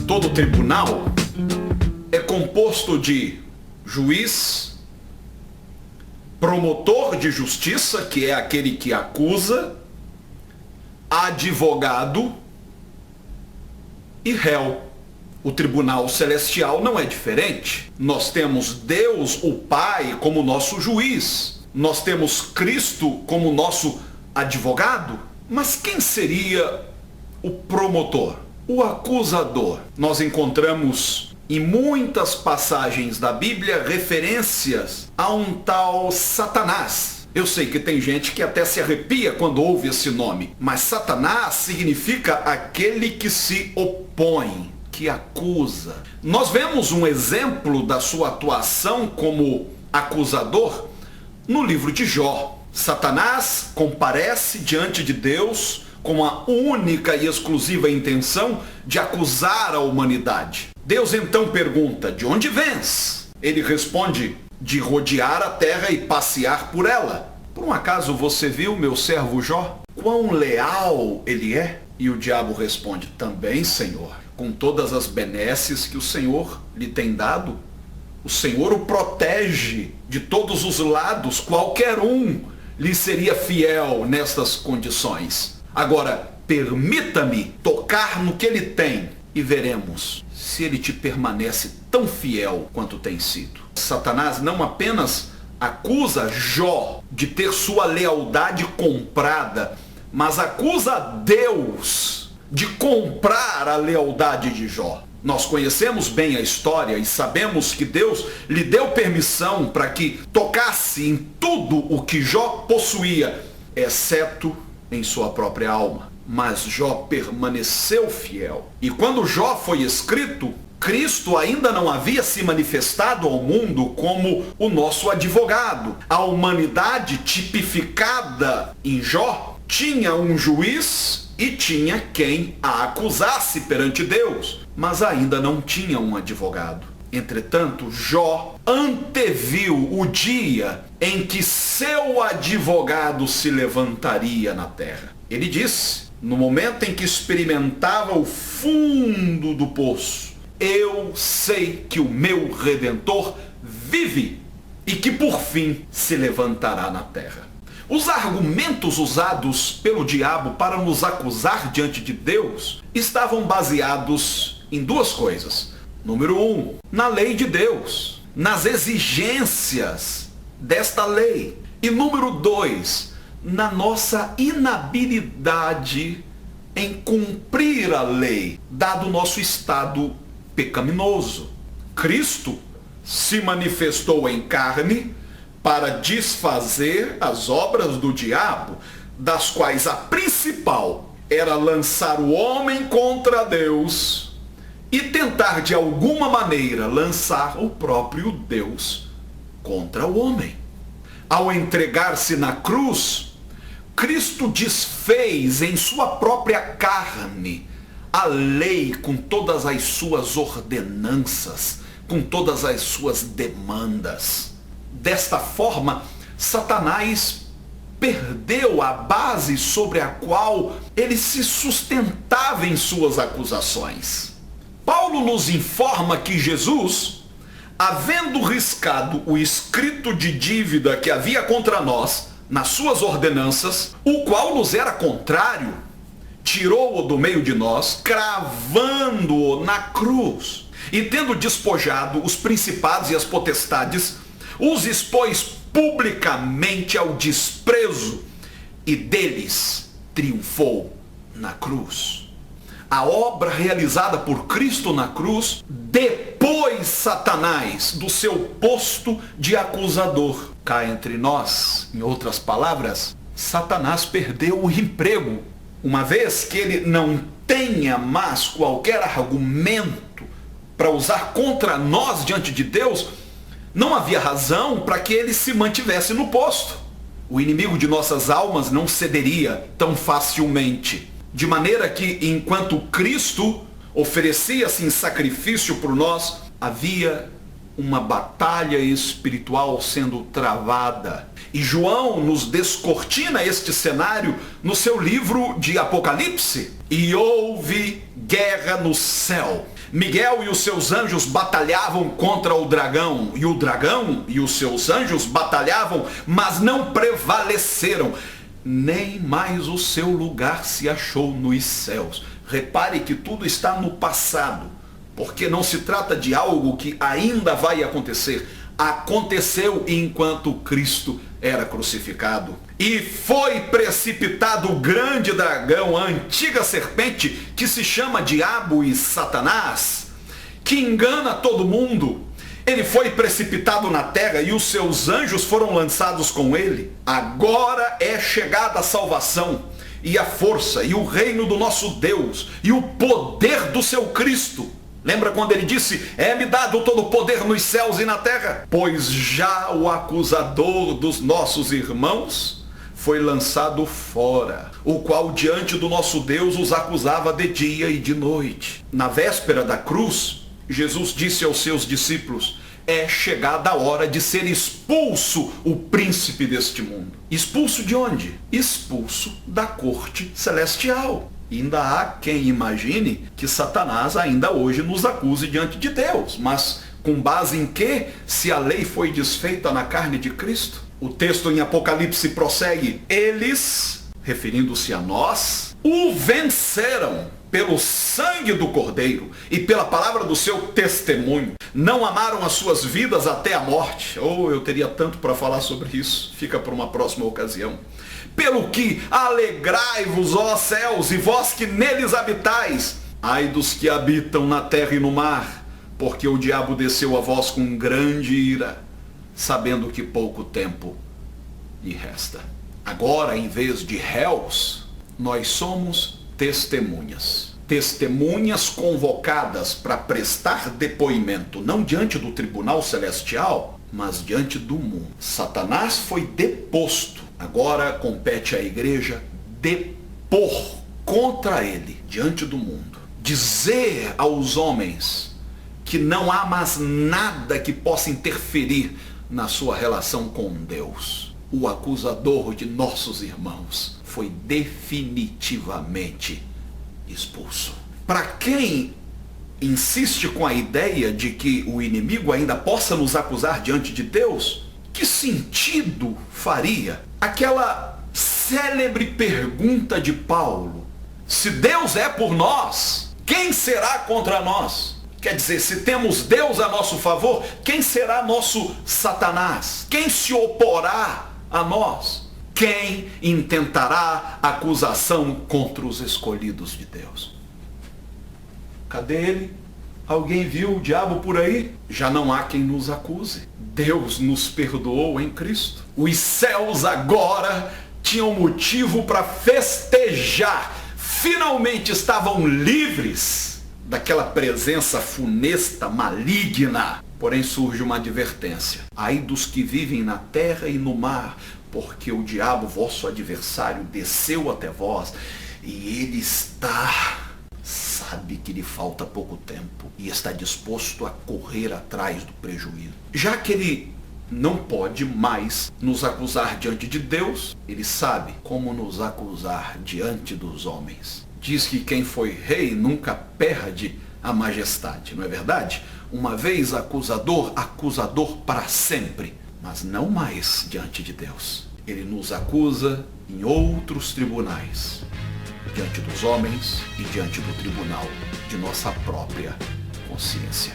Todo tribunal é composto de juiz, promotor de justiça, que é aquele que acusa, advogado e réu. O tribunal celestial não é diferente. Nós temos Deus, o Pai, como nosso juiz. Nós temos Cristo como nosso advogado. Mas quem seria o promotor? O acusador. Nós encontramos em muitas passagens da Bíblia referências a um tal Satanás. Eu sei que tem gente que até se arrepia quando ouve esse nome, mas Satanás significa aquele que se opõe, que acusa. Nós vemos um exemplo da sua atuação como acusador no livro de Jó. Satanás comparece diante de Deus com a única e exclusiva intenção de acusar a humanidade. Deus então pergunta: de onde vens? Ele responde: de rodear a terra e passear por ela. Por um acaso você viu meu servo Jó? Quão leal ele é? E o diabo responde: também, Senhor, com todas as benesses que o Senhor lhe tem dado. O Senhor o protege de todos os lados, qualquer um lhe seria fiel nestas condições. Agora, permita-me tocar no que ele tem e veremos se ele te permanece tão fiel quanto tem sido. Satanás não apenas acusa Jó de ter sua lealdade comprada, mas acusa Deus de comprar a lealdade de Jó. Nós conhecemos bem a história e sabemos que Deus lhe deu permissão para que tocasse em tudo o que Jó possuía, exceto em sua própria alma. Mas Jó permaneceu fiel. E quando Jó foi escrito, Cristo ainda não havia se manifestado ao mundo como o nosso advogado. A humanidade tipificada em Jó tinha um juiz e tinha quem a acusasse perante Deus, mas ainda não tinha um advogado. Entretanto, Jó anteviu o dia em que seu advogado se levantaria na terra. Ele disse, no momento em que experimentava o fundo do poço: eu sei que o meu Redentor vive e que por fim se levantará na terra. Os argumentos usados pelo diabo para nos acusar diante de Deus estavam baseados em duas coisas. Número 1, na lei de Deus, nas exigências desta lei. E número 2, na nossa inabilidade em cumprir a lei, dado o nosso estado pecaminoso. Cristo se manifestou em carne para desfazer as obras do diabo, das quais a principal era lançar o homem contra Deus e tentar de alguma maneira lançar o próprio Deus contra o homem. Ao entregar-se na cruz, Cristo desfez em sua própria carne a lei com todas as suas ordenanças, com todas as suas demandas. Desta forma, Satanás perdeu a base sobre a qual ele se sustentava em suas acusações. Paulo nos informa que Jesus, havendo riscado o escrito de dívida que havia contra nós nas suas ordenanças, o qual nos era contrário, tirou-o do meio de nós, cravando-o na cruz, e tendo despojado os principados e as potestades, os expôs publicamente ao desprezo, e deles triunfou na cruz. A obra realizada por Cristo na cruz depôs Satanás do seu posto de acusador. Cá entre nós, em outras palavras, Satanás perdeu o emprego, uma vez que ele não tenha mais qualquer argumento para usar contra nós diante de Deus. Não havia razão para que ele se mantivesse no posto. O inimigo de nossas almas não cederia tão facilmente. De maneira que, enquanto Cristo oferecia-se em sacrifício por nós, havia uma batalha espiritual sendo travada. E João nos descortina este cenário no seu livro de Apocalipse. E houve guerra no céu. Miguel e os seus anjos batalhavam contra o dragão. E o dragão e os seus anjos batalhavam, mas não prevaleceram. Nem mais o seu lugar se achou nos céus. Repare que tudo está no passado, porque não se trata de algo que ainda vai acontecer. Aconteceu enquanto Cristo era crucificado. E foi precipitado o grande dragão, a antiga serpente, que se chama Diabo e Satanás, que engana todo mundo. Ele foi precipitado na terra e os seus anjos foram lançados com ele. Agora é chegada a salvação e a força e o reino do nosso Deus e o poder do seu Cristo. Lembra quando ele disse: é-me dado todo o poder nos céus e na terra? Pois já o acusador dos nossos irmãos foi lançado fora, o qual diante do nosso Deus os acusava de dia e de noite. Na véspera da cruz, Jesus disse aos seus discípulos: é chegada a hora de ser expulso o príncipe deste mundo. Expulso de onde? Expulso da corte celestial. Ainda há quem imagine que Satanás ainda hoje nos acuse diante de Deus. Mas com base em que, se a lei foi desfeita na carne de Cristo? O texto em Apocalipse prossegue: eles, referindo-se a nós, o venceram pelo sangue do Cordeiro e pela palavra do seu testemunho. Não amaram as suas vidas até a morte. Eu teria tanto para falar sobre isso. Fica para uma próxima ocasião. Pelo que alegrai-vos, ó céus, e vós que neles habitais. Ai dos que habitam na terra e no mar, porque o diabo desceu a vós com grande ira, sabendo que pouco tempo lhe resta. Agora, em vez de réus, nós somos testemunhas. Testemunhas convocadas para prestar depoimento, não diante do tribunal celestial, mas diante do mundo. Satanás foi deposto. Agora compete à igreja depor contra ele diante do mundo. Dizer aos homens que não há mais nada que possa interferir na sua relação com Deus. O acusador de nossos irmãos foi definitivamente expulso. Para quem insiste com a ideia de que o inimigo ainda possa nos acusar diante de Deus, que sentido faria aquela célebre pergunta de Paulo: se Deus é por nós, quem será contra nós? Quer dizer, se temos Deus a nosso favor, quem será nosso Satanás? Quem se oporá a nós? Quem intentará acusação contra os escolhidos de Deus? Cadê ele? Alguém viu o diabo por aí? Já não há quem nos acuse. Deus nos perdoou em Cristo. Os céus agora tinham motivo para festejar. Finalmente estavam livres daquela presença funesta, maligna. Porém surge uma advertência: ai dos que vivem na terra e no mar, porque o diabo, vosso adversário, desceu até vós, e ele sabe que lhe falta pouco tempo e está disposto a correr atrás do prejuízo. Já que ele não pode mais nos acusar diante de Deus, ele sabe como nos acusar diante dos homens. Diz que quem foi rei nunca perde a majestade, não é verdade? Uma vez acusador, acusador para sempre, mas não mais diante de Deus. Ele nos acusa em outros tribunais, diante dos homens e diante do tribunal de nossa própria consciência.